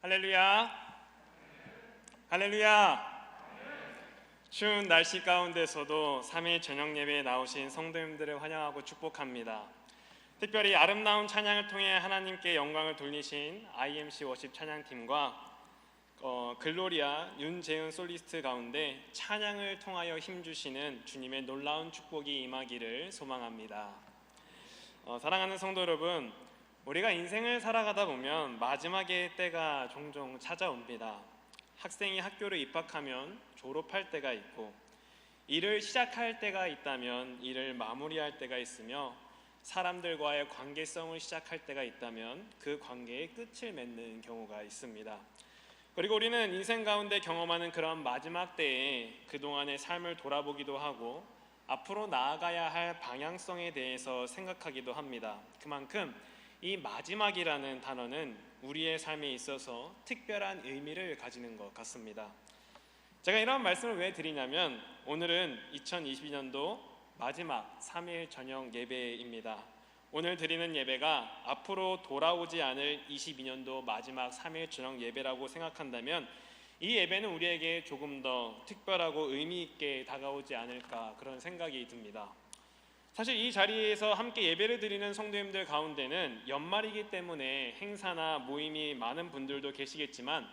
할렐루야. 할렐루야. 추운 날씨 가운데서도 3일 저녁 예배에 나오신 성도님들을 환영하고 축복합니다. 특별히 아름다운 찬양을 통해 하나님께 영광을 돌리신 IMC 워십 찬양팀과 글로리아 윤재은 솔리스트 가운데 찬양을 통하여 힘주시는 주님의 놀라운 축복이 임하기를 소망합니다. 사랑하는 성도 여러분, 우리가 인생을 살아가다 보면 마지막의 때가 종종 찾아옵니다. 학생이 학교를 입학하면 졸업할 때가 있고, 일을 시작할 때가 있다면 일을 마무리할 때가 있으며, 사람들과의 관계성을 시작할 때가 있다면 그 관계의 끝을 맺는 경우가 있습니다. 그리고 우리는 인생 가운데 경험하는 그런 마지막 때에 그동안의 삶을 돌아보기도 하고 앞으로 나아가야 할 방향성에 대해서 생각하기도 합니다. 그만큼 이 마지막이라는 단어는 우리의 삶에 있어서 특별한 의미를 가지는 것 같습니다. 제가 이런 말씀을 왜 드리냐면, 오늘은 2022년도 마지막 3일 저녁 예배입니다. 오늘 드리는 예배가 앞으로 돌아오지 않을 22년도 마지막 3일 저녁 예배라고 생각한다면 이 예배는 우리에게 조금 더 특별하고 의미 있게 다가오지 않을까, 그런 생각이 듭니다. 사실 이 자리에서 함께 예배를 드리는 성도님들 가운데는 연말이기 때문에 행사나 모임이 많은 분들도 계시겠지만,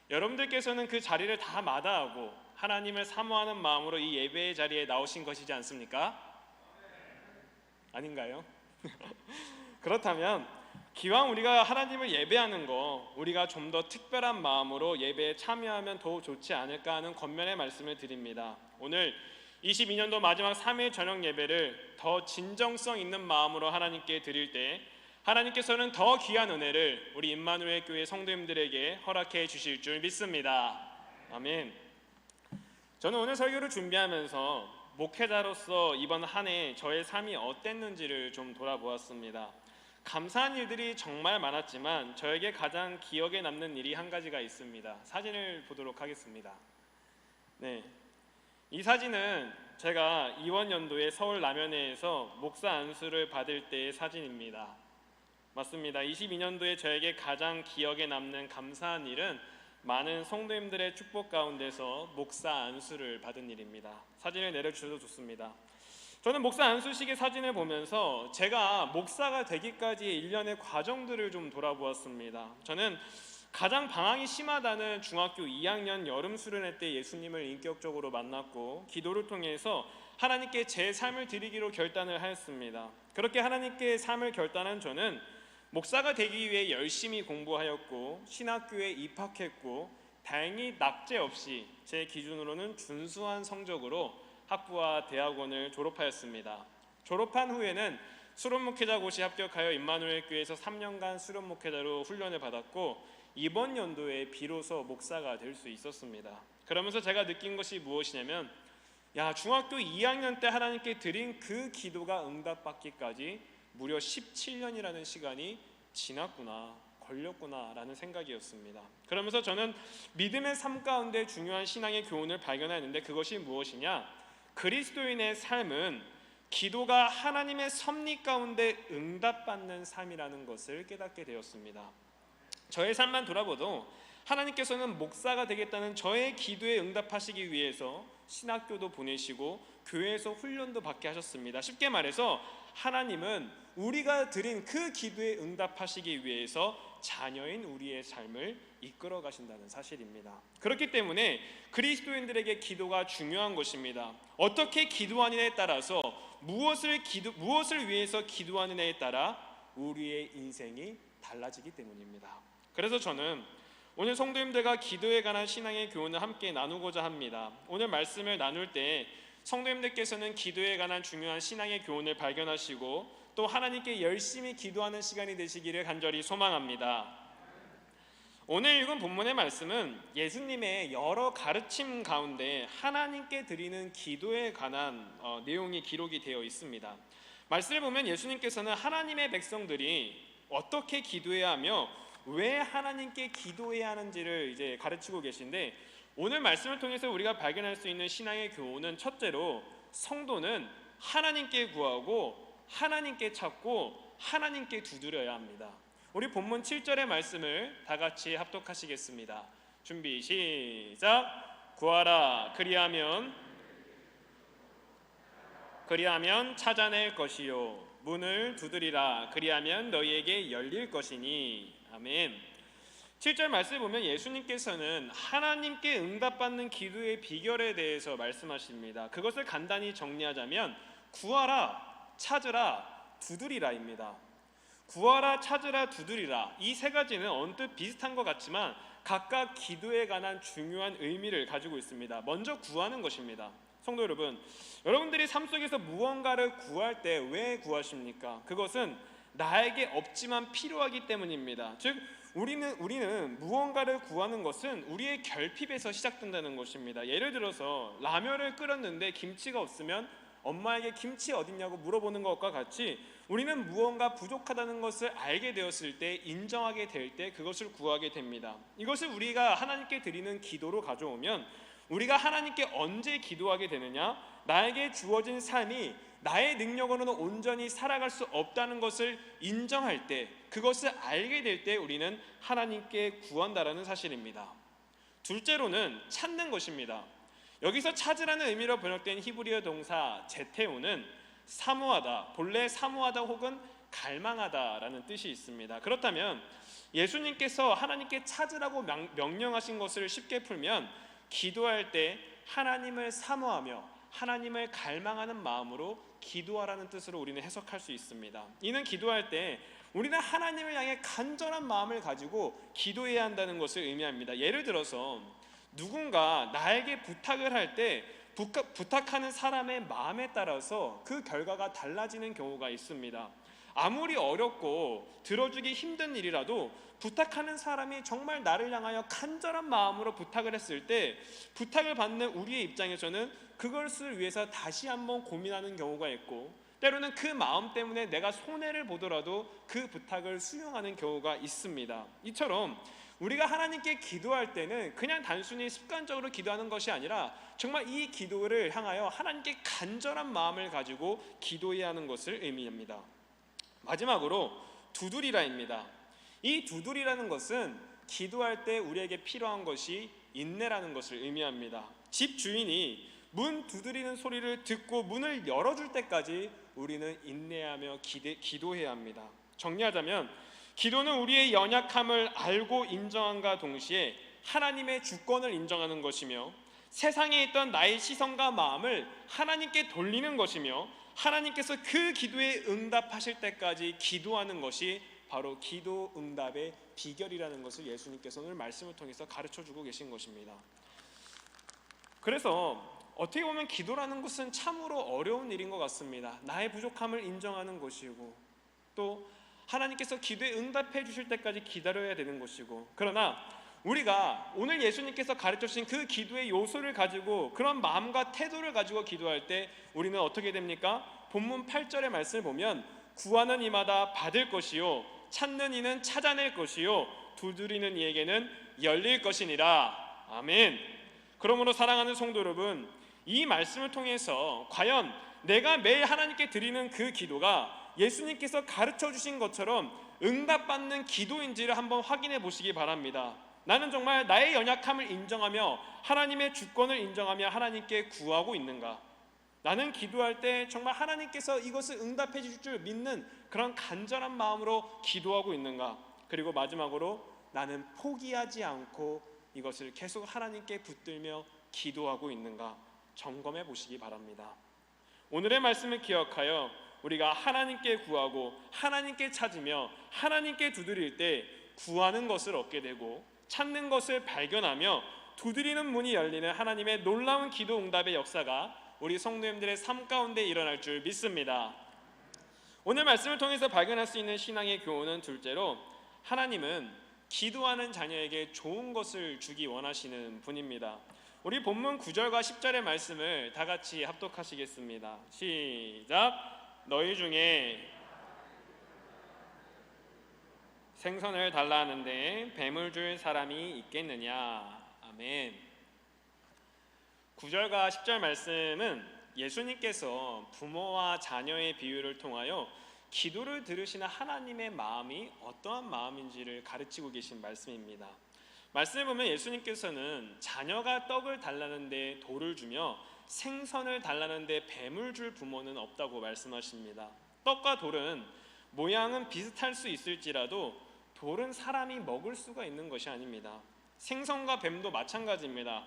여러분들께서는 그 자리를 다 마다하고 하나님을 사모하는 마음으로 이 예배의 자리에 나오신 것이지 않습니까? 아닌가요? 그렇다면 기왕 우리가 하나님을 예배하는 거, 우리가 좀 더 특별한 마음으로 예배에 참여하면 더 좋지 않을까 하는 권면의 말씀을 드립니다. 오늘 22년도 마지막 3일 저녁 예배를 더 진정성 있는 마음으로 하나님께 드릴 때 하나님께서는 더 귀한 은혜를 우리 임마누엘 교회 성도님들에게 허락해 주실 줄 믿습니다. 아멘. 저는 오늘 설교를 준비하면서 목회자로서 이번 한 해 저의 삶이 어땠는지를 좀 돌아보았습니다. 감사한 일들이 정말 많았지만 저에게 가장 기억에 남는 일이 한 가지가 있습니다. 사진을 보도록 하겠습니다. 네, 이 사진은 제가 이번 연도에 서울 남현회에서 목사 안수를 받을 때의 사진입니다. 맞습니다. 22년도에 저에게 가장 기억에 남는 감사한 일은 많은 성도님들의 축복 가운데서 목사 안수를 받은 일입니다. 사진을 내려주셔도 좋습니다. 저는 목사 안수식의 사진을 보면서 제가 목사가 되기까지의 일련의 과정들을 좀 돌아보았습니다. 저는 가장 방황이 심하다는 중학교 2학년 여름 수련회 때 예수님을 인격적으로 만났고 기도를 통해서 하나님께 제 삶을 드리기로 결단을 하였습니다. 그렇게 하나님께 삶을 결단한 저는 목사가 되기 위해 열심히 공부하였고 신학교에 입학했고, 다행히 낙제 없이 제 기준으로는 준수한 성적으로 학부와 대학원을 졸업하였습니다. 졸업한 후에는 수련목회자고시 합격하여 임마누엘 교회에서 3년간 수련목회자로 훈련을 받았고, 이번 연도에 비로소 목사가 될 수 있었습니다. 그러면서 제가 느낀 것이 무엇이냐면, 중학교 2학년 때 하나님께 드린 그 기도가 응답받기까지 무려 17년이라는 시간이 지났구나, 걸렸구나 라는 생각이었습니다. 그러면서 저는 믿음의 삶 가운데 중요한 신앙의 교훈을 발견했는데, 그것이 무엇이냐? 그리스도인의 삶은 기도가 하나님의 섭리 가운데 응답받는 삶이라는 것을 깨닫게 되었습니다. 저의 삶만 돌아봐도 하나님께서는 목사가 되겠다는 저의 기도에 응답하시기 위해서 신학교도 보내시고 교회에서 훈련도 받게 하셨습니다. 쉽게 말해서 하나님은 우리가 드린 그 기도에 응답하시기 위해서 자녀인 우리의 삶을 이끌어 가신다는 사실입니다. 그렇기 때문에 그리스도인들에게 기도가 중요한 것입니다. 어떻게 기도하느냐에 따라서 무엇을 위해서 기도하느냐에 따라 우리의 인생이 달라지기 때문입니다. 그래서 저는 오늘 성도님들과 기도에 관한 신앙의 교훈을 함께 나누고자 합니다. 오늘 말씀을 나눌 때 성도님들께서는 기도에 관한 중요한 신앙의 교훈을 발견하시고 또 하나님께 열심히 기도하는 시간이 되시기를 간절히 소망합니다. 오늘 읽은 본문의 말씀은 예수님의 여러 가르침 가운데 하나님께 드리는 기도에 관한 내용이 기록이 되어 있습니다. 말씀을 보면 예수님께서는 하나님의 백성들이 어떻게 기도해야 하며 왜 하나님께 기도해야 하는지를 이제 가르치고 계신데, 오늘 말씀을 통해서 우리가 발견할 수 있는 신앙의 교훈은, 첫째로 성도는 하나님께 구하고 하나님께 찾고 하나님께 두드려야 합니다. 우리 본문 7절의 말씀을 다 같이 합독하시겠습니다. 준비 시작. 구하라 그리하면 찾아낼 것이요 문을 두드리라 그리하면 너희에게 열릴 것이니. 아멘. 7절 말씀을 보면 예수님께서는 하나님께 응답받는 기도의 비결에 대해서 말씀하십니다. 그것을 간단히 정리하자면 구하라, 찾으라, 두드리라입니다. 구하라, 찾으라, 두드리라, 이 세 가지는 언뜻 비슷한 것 같지만 각각 기도에 관한 중요한 의미를 가지고 있습니다. 먼저 구하는 것입니다. 성도 여러분, 여러분들이 삶 속에서 무언가를 구할 때 왜 구하십니까? 그것은 나에게 없지만 필요하기 때문입니다. 즉 우리는 무언가를 구하는 것은 우리의 결핍에서 시작된다는 것입니다. 예를 들어서 라면을 끓였는데 김치가 없으면 엄마에게 김치 어딨냐고 물어보는 것과 같이 우리는 무언가 부족하다는 것을 알게 되었을 때, 인정하게 될 때 그것을 구하게 됩니다. 이것을 우리가 하나님께 드리는 기도로 가져오면 우리가 하나님께 언제 기도하게 되느냐? 나에게 주어진 삶이 나의 능력으로는 온전히 살아갈 수 없다는 것을 인정할 때, 그것을 알게 될 때 우리는 하나님께 구한다라는 사실입니다. 둘째로는 찾는 것입니다. 여기서 찾으라는 의미로 번역된 히브리어 동사 제테오는 사모하다, 본래 사모하다 혹은 갈망하다라는 뜻이 있습니다. 그렇다면 예수님께서 하나님께 찾으라고 명령하신 것을 쉽게 풀면 기도할 때 하나님을 사모하며 하나님을 갈망하는 마음으로 기도하라는 뜻으로 우리는 해석할 수 있습니다. 이는 기도할 때 우리는 하나님을 향해 간절한 마음을 가지고 기도해야 한다는 것을 의미합니다. 예를 들어서 누군가 나에게 부탁을 할 때 부탁하는 사람의 마음에 따라서 그 결과가 달라지는 경우가 있습니다. 아무리 어렵고 들어주기 힘든 일이라도 부탁하는 사람이 정말 나를 향하여 간절한 마음으로 부탁을 했을 때 부탁을 받는 우리의 입장에서는 그것을 위해서 다시 한번 고민하는 경우가 있고, 때로는 그 마음 때문에 내가 손해를 보더라도 그 부탁을 수용하는 경우가 있습니다. 이처럼 우리가 하나님께 기도할 때는 그냥 단순히 습관적으로 기도하는 것이 아니라 정말 이 기도를 향하여 하나님께 간절한 마음을 가지고 기도해야 하는 것을 의미합니다. 마지막으로 두드리라입니다. 이 두드리라는 것은 기도할 때 우리에게 필요한 것이 인내라는 것을 의미합니다. 집 주인이 문 두드리는 소리를 듣고 문을 열어줄 때까지 우리는 인내하며 기도해야 합니다. 정리하자면 기도는 우리의 연약함을 알고 인정함과 동시에 하나님의 주권을 인정하는 것이며, 세상에 있던 나의 시선과 마음을 하나님께 돌리는 것이며, 하나님께서 그 기도에 응답하실 때까지 기도하는 것이 바로 기도 응답의 비결이라는 것을 예수님께서 오늘 말씀을 통해서 가르쳐주고 계신 것입니다. 그래서 어떻게 보면 기도라는 것은 참으로 어려운 일인 것 같습니다. 나의 부족함을 인정하는 것이고, 또 하나님께서 기도에 응답해 주실 때까지 기다려야 되는 것이고, 그러나 우리가 오늘 예수님께서 가르쳐 주신 그 기도의 요소를 가지고, 그런 마음과 태도를 가지고 기도할 때 우리는 어떻게 됩니까? 본문 8절의 말씀을 보면 구하는 이마다 받을 것이요 찾는 이는 찾아낼 것이요 두드리는 이에게는 열릴 것이니라. 아멘. 그러므로 사랑하는 성도 여러분, 이 말씀을 통해서 과연 내가 매일 하나님께 드리는 그 기도가 예수님께서 가르쳐 주신 것처럼 응답받는 기도인지를 한번 확인해 보시기 바랍니다. 나는 정말 나의 연약함을 인정하며 하나님의 주권을 인정하며 하나님께 구하고 있는가? 나는 기도할 때 정말 하나님께서 이것을 응답해 주실 줄 믿는 그런 간절한 마음으로 기도하고 있는가? 그리고 마지막으로 나는 포기하지 않고 이것을 계속 하나님께 붙들며 기도하고 있는가? 점검해 보시기 바랍니다. 오늘의 말씀을 기억하여 우리가 하나님께 구하고 하나님께 찾으며 하나님께 두드릴 때 구하는 것을 얻게 되고, 찾는 것을 발견하며 두드리는 문이 열리는 하나님의 놀라운 기도 응답의 역사가 우리 성도님들의 삶 가운데 일어날 줄 믿습니다. 오늘 말씀을 통해서 발견할 수 있는 신앙의 교훈은 둘째로, 하나님은 기도하는 자녀에게 좋은 것을 주기 원하시는 분입니다. 우리 본문 9절과 10절의 말씀을 다 같이 합독하시겠습니다. 시작. 너희 중에 생선을 달라 하는데 뱀을 줄 사람이 있겠느냐? 아멘. 9절과 10절 말씀은 예수님께서 부모와 자녀의 비유를 통하여 기도를 들으시는 하나님의 마음이 어떠한 마음인지를 가르치고 계신 말씀입니다. 말씀을 보면 예수님께서는 자녀가 떡을 달라는데 돌을 주며 생선을 달라는데 뱀을 줄 부모는 없다고 말씀하십니다. 떡과 돌은 모양은 비슷할 수 있을지라도 돌은 사람이 먹을 수가 있는 것이 아닙니다. 생선과 뱀도 마찬가지입니다.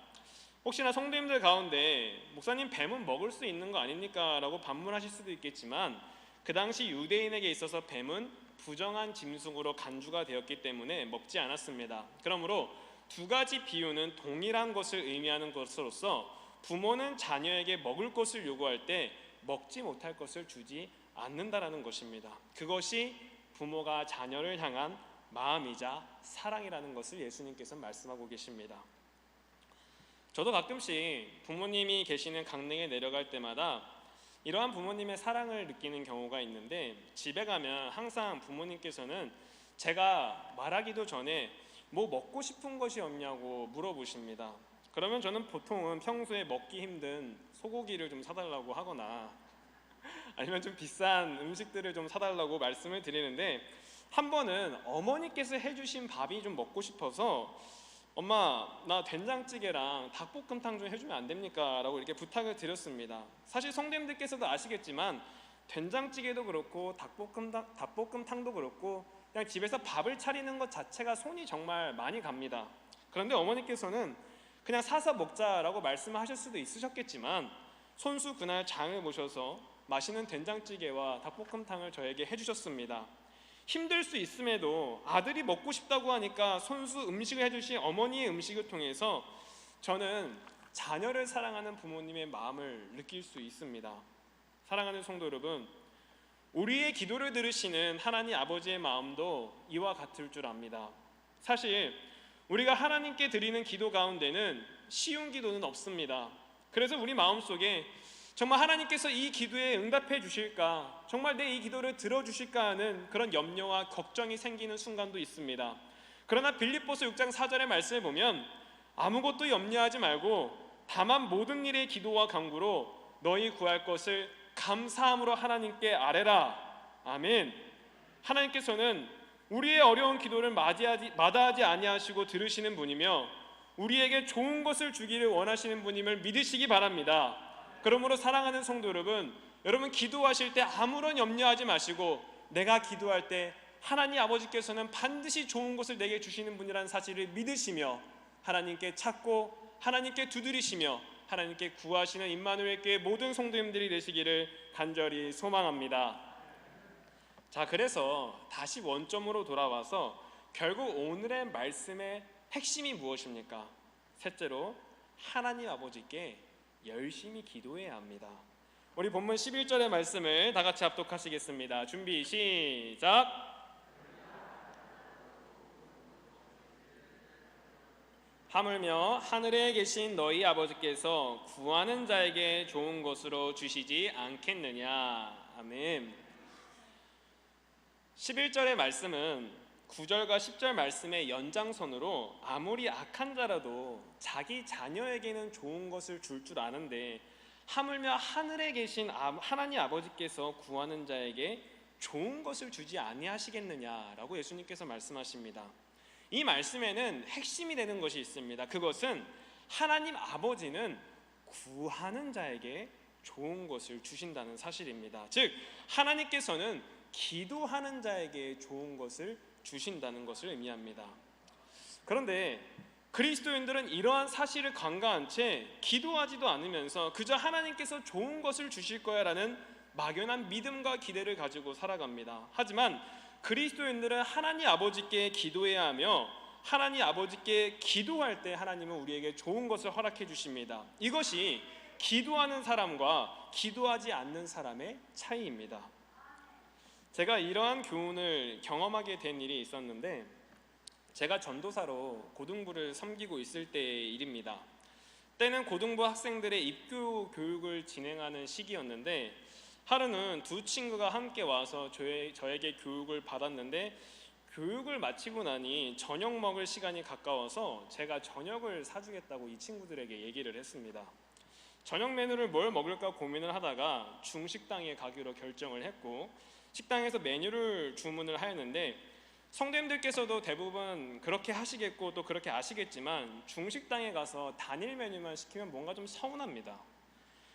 혹시나 성도님들 가운데 목사님 뱀은 먹을 수 있는 거 아닙니까? 라고 반문하실 수도 있겠지만 그 당시 유대인에게 있어서 뱀은 부정한 짐승으로 간주가 되었기 때문에 먹지 않았습니다. 그러므로 두 가지 비유는 동일한 것을 의미하는 것으로서 부모는 자녀에게 먹을 것을 요구할 때 먹지 못할 것을 주지 않는다라는 것입니다. 그것이 부모가 자녀를 향한 마음이자 사랑이라는 것을 예수님께서 말씀하고 계십니다. 저도 가끔씩 부모님이 계시는 강릉에 내려갈 때마다 이러한 부모님의 사랑을 느끼는 경우가 있는데, 집에 가면 항상 부모님께서는 제가 말하기도 전에 뭐 먹고 싶은 것이 없냐고 물어보십니다. 그러면 저는 보통은 평소에 먹기 힘든 소고기를 좀 사달라고 하거나 아니면 좀 비싼 음식들을 좀 사달라고 말씀을 드리는데, 한 번은 어머니께서 해주신 밥이 좀 먹고 싶어서 엄마 나 된장찌개랑 닭볶음탕 좀 해주면 안 됩니까? 라고 이렇게 부탁을 드렸습니다. 사실 성도님들께서도 아시겠지만 된장찌개도 그렇고 닭볶음탕도 그렇고 그냥 집에서 밥을 차리는 것 자체가 손이 정말 많이 갑니다. 그런데 어머니께서는 그냥 사서 먹자라고 말씀하실 수도 있으셨겠지만 손수 그날 장을 보셔서 맛있는 된장찌개와 닭볶음탕을 저에게 해주셨습니다. 힘들 수 있음에도 아들이 먹고 싶다고 하니까 손수 음식을 해주신 어머니의 음식을 통해서 저는 자녀를 사랑하는 부모님의 마음을 느낄 수 있습니다. 사랑하는 성도 여러분, 우리의 기도를 들으시는 하나님 아버지의 마음도 이와 같을 줄 압니다. 사실 우리가 하나님께 드리는 기도 가운데는 쉬운 기도는 없습니다. 그래서 우리 마음속에 정말 하나님께서 이 기도에 응답해 주실까, 정말 내 이 기도를 들어주실까 하는 그런 염려와 걱정이 생기는 순간도 있습니다. 그러나 빌립보서 6장 4절의 말씀을 보면 아무것도 염려하지 말고 다만 모든 일의 기도와 간구로 너희 구할 것을 감사함으로 하나님께 아뢰라. 아멘. 하나님께서는 우리의 어려운 기도를 마다하지 아니하시고 들으시는 분이며 우리에게 좋은 것을 주기를 원하시는 분임을 믿으시기 바랍니다. 그러므로 사랑하는 성도 여러분, 여러분 기도하실 때 아무런 염려하지 마시고 내가 기도할 때 하나님 아버지께서는 반드시 좋은 것을 내게 주시는 분이라는 사실을 믿으시며 하나님께 찾고 하나님께 두드리시며 하나님께 구하시는 임마누엘 교회 모든 성도님들이 되시기를 간절히 소망합니다. 자, 그래서 다시 원점으로 돌아와서 결국 오늘의 말씀의 핵심이 무엇입니까? 셋째로 하나님 아버지께 열심히 기도해야 합니다. 우리 본문 11절의 말씀을 다 같이 합독하시겠습니다. 준비 시작. 하물며 하늘에 계신 너희 아버지께서 구하는 자에게 좋은 것으로 주시지 않겠느냐. 아멘. 11절의 말씀은 9절과 10절 말씀의 연장선으로 아무리 악한 자라도 자기 자녀에게는 좋은 것을 줄 아는데 하물며 하늘에 계신 하나님 아버지께서 구하는 자에게 좋은 것을 주지 아니하시겠느냐라고 예수님께서 말씀하십니다. 이 말씀에는 핵심이 되는 것이 있습니다. 그것은 하나님 아버지는 구하는 자에게 좋은 것을 주신다는 사실입니다. 즉 하나님께서는 기도하는 자에게 좋은 것을 주신다는 것을 의미합니다. 그런데 그리스도인들은 이러한 사실을 간과한 채 기도하지도 않으면서 그저 하나님께서 좋은 것을 주실 거야 라는 막연한 믿음과 기대를 가지고 살아갑니다. 하지만 그리스도인들은 하나님 아버지께 기도해야 하며 하나님 아버지께 기도할 때 하나님은 우리에게 좋은 것을 허락해 주십니다. 이것이 기도하는 사람과 기도하지 않는 사람의 차이입니다. 제가 이러한 교훈을 경험하게 된 일이 있었는데, 제가 전도사로 고등부를 섬기고 있을 때의 일입니다. 때는 고등부 학생들의 입교 교육을 진행하는 시기였는데 하루는 두 친구가 함께 와서 저에게 교육을 받았는데, 교육을 마치고 나니 저녁 먹을 시간이 가까워서 제가 저녁을 사주겠다고 이 친구들에게 얘기를 했습니다. 저녁 메뉴를 뭘 먹을까 고민을 하다가 중식당에 가기로 결정을 했고, 식당에서 메뉴를 주문을 하였는데 성도님들께서도 대부분 그렇게 하시겠고 또 그렇게 아시겠지만 중식당에 가서 단일 메뉴만 시키면 뭔가 좀 서운합니다.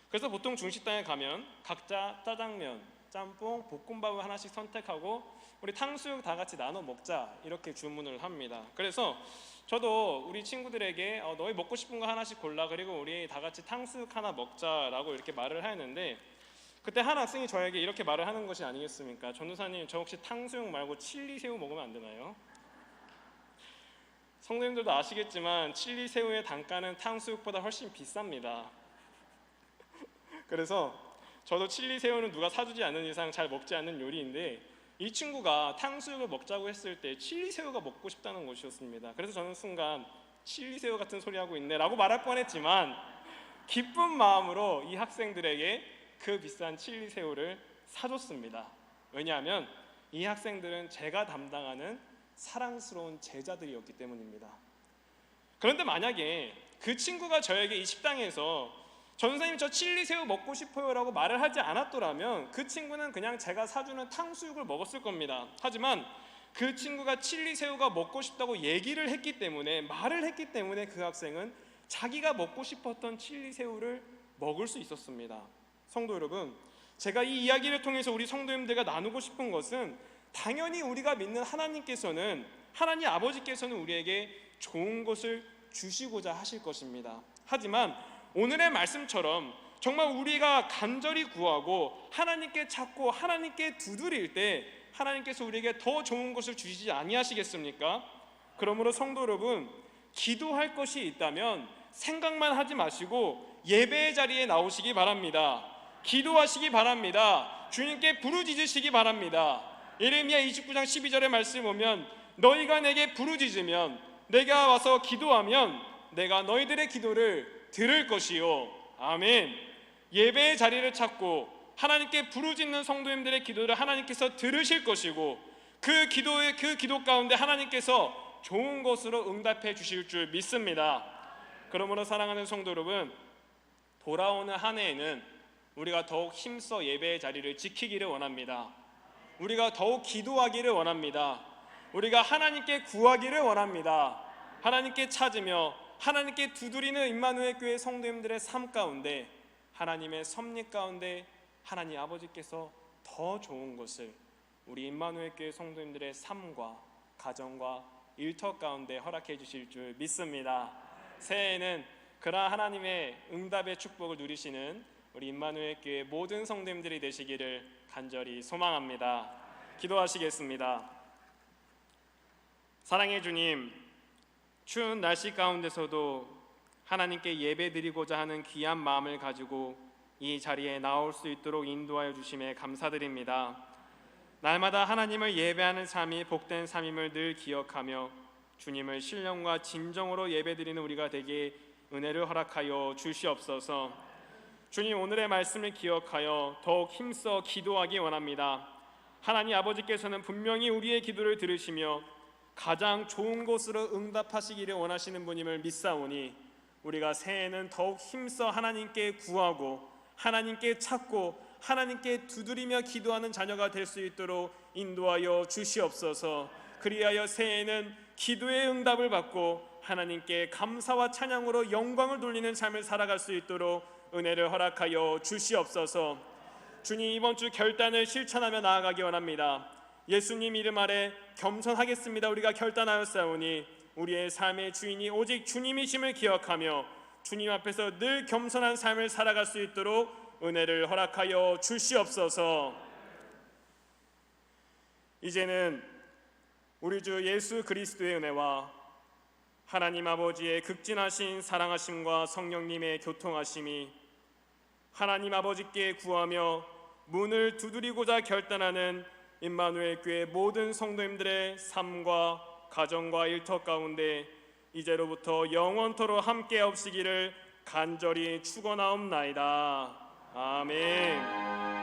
그래서 보통 중식당에 가면 각자 짜장면, 짬뽕, 볶음밥을 하나씩 선택하고 우리 탕수육 다 같이 나눠 먹자 이렇게 주문을 합니다. 그래서 저도 우리 친구들에게 너희 먹고 싶은 거 하나씩 골라, 그리고 우리 다 같이 탕수육 하나 먹자라고 이렇게 말을 하였는데 그때 한 학생이 저에게 이렇게 말을 하는 것이 아니겠습니까? 전도사님, 저 혹시 탕수육 말고 칠리새우 먹으면 안 되나요? 성도님들도 아시겠지만 칠리새우의 단가는 탕수육보다 훨씬 비쌉니다. 그래서 저도 칠리새우는 누가 사주지 않는 이상 잘 먹지 않는 요리인데 이 친구가 탕수육을 먹자고 했을 때 칠리새우가 먹고 싶다는 것이었습니다. 그래서 저는 순간 칠리새우 같은 소리 하고 있네 라고 말할 뻔했지만 기쁜 마음으로 이 학생들에게 그 비싼 칠리새우를 사줬습니다. 왜냐하면 이 학생들은 제가 담당하는 사랑스러운 제자들이었기 때문입니다. 그런데 만약에 그 친구가 저에게 이 식당에서 전사님 저 칠리새우 먹고 싶어요 라고 말을 하지 않았더라면 그 친구는 그냥 제가 사주는 탕수육을 먹었을 겁니다. 하지만 그 친구가 칠리새우가 먹고 싶다고 얘기를 했기 때문에, 말을 했기 때문에 그 학생은 자기가 먹고 싶었던 칠리새우를 먹을 수 있었습니다. 성도 여러분, 제가 이 이야기를 통해서 우리 성도님들과 나누고 싶은 것은 당연히 우리가 믿는 하나님께서는, 하나님 아버지께서는 우리에게 좋은 것을 주시고자 하실 것입니다. 하지만 오늘의 말씀처럼 정말 우리가 간절히 구하고 하나님께 찾고 하나님께 두드릴 때 하나님께서 우리에게 더 좋은 것을 주시지 아니하시겠습니까? 그러므로 성도 여러분, 기도할 것이 있다면 생각만 하지 마시고 예배의 자리에 나오시기 바랍니다. 기도하시기 바랍니다. 주님께 부르짖으시기 바랍니다. 예레미야 29장 12절의 말씀 보면 너희가 내게 부르짖으면 내가 와서 기도하면 내가 너희들의 기도를 들을 것이요. 아멘. 예배의 자리를 찾고 하나님께 부르짖는 성도님들의 기도를 하나님께서 들으실 것이고 그 기도 가운데 하나님께서 좋은 것으로 응답해 주실 줄 믿습니다. 그러므로 사랑하는 성도 여러분, 돌아오는 한 해에는 우리가 더욱 힘써 예배의 자리를 지키기를 원합니다. 우리가 더욱 기도하기를 원합니다. 우리가 하나님께 구하기를 원합니다. 하나님께 찾으며 하나님께 두드리는 임마누엘 교회 성도님들의 삶 가운데 하나님의 섭리 가운데 하나님 아버지께서 더 좋은 것을 우리 임마누엘 교회 성도님들의 삶과 가정과 일터 가운데 허락해 주실 줄 믿습니다. 새해에는 그러한 하나님의 응답의 축복을 누리시는 우리 임마누엘 교회 모든 성도님들이 되시기를 간절히 소망합니다. 기도하시겠습니다. 사랑의 주님, 추운 날씨 가운데서도 하나님께 예배드리고자 하는 귀한 마음을 가지고 이 자리에 나올 수 있도록 인도하여 주심에 감사드립니다. 날마다 하나님을 예배하는 삶이 복된 삶임을 늘 기억하며 주님을 신령과 진정으로 예배드리는 우리가 되게 은혜를 허락하여 주시옵소서. 주님, 오늘의 말씀을 기억하여 더욱 힘써 기도하기 원합니다. 하나님 아버지께서는 분명히 우리의 기도를 들으시며 가장 좋은 곳으로 응답하시기를 원하시는 분임을 믿사오니 우리가 새해에는 더욱 힘써 하나님께 구하고 하나님께 찾고 하나님께 두드리며 기도하는 자녀가 될 수 있도록 인도하여 주시옵소서. 그리하여 새해에는 기도의 응답을 받고 하나님께 감사와 찬양으로 영광을 돌리는 삶을 살아갈 수 있도록 은혜를 허락하여 주시옵소서. 주님, 이번 주 결단을 실천하며 나아가기 원합니다. 예수님 이름 아래 겸손하겠습니다. 우리가 결단하였사오니 우리의 삶의 주인이 오직 주님이심을 기억하며 주님 앞에서 늘 겸손한 삶을 살아갈 수 있도록 은혜를 허락하여 주시옵소서. 이제는 우리 주 예수 그리스도의 은혜와 하나님 아버지의 극진하신 사랑하심과 성령님의 교통하심이 하나님 아버지께 구하며 문을 두드리고자 결단하는 임마누엘 교회 모든 성도님들의 삶과 가정과 일터 가운데 이제로부터 영원토록 함께 없으기를 간절히 축원하옵나이다. 아멘.